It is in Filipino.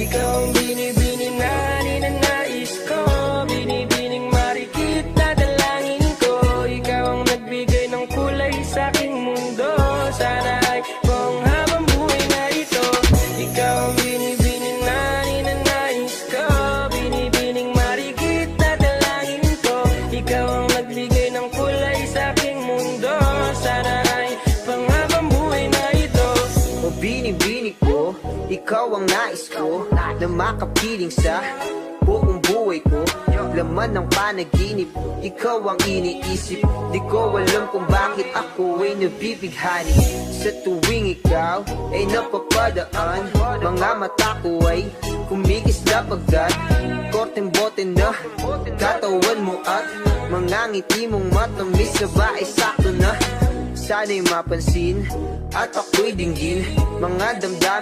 Ikaw ang binibining na ninanais ko, binibining marikit na dalangin ko. Ikaw ang nagbigay ng kulay sa aking mundo. Sana ay buong habang buhay na ito. Ikaw ang binibining na ninanais ko, binibining marikit na dalangin ko. Ikaw ang nagbigay ng kulay sa aking mundo. Sana ay panghabang buhay na ito. O binibining ko, ikaw ang nais ko, na makapiling sa buong buhay ko. Laman ng panaginip, ikaw ang iniisip. Di ko alam kung bakit ako ay nabibighani. Sa tuwing ikaw ay napapadaan, mga mata ko ay kumikis na pagkat korteng bote na katawan mo at mga ngiti mong matamis na ba ay sakto na. Sana'y mapansin at ako'y dinggin mga damdamin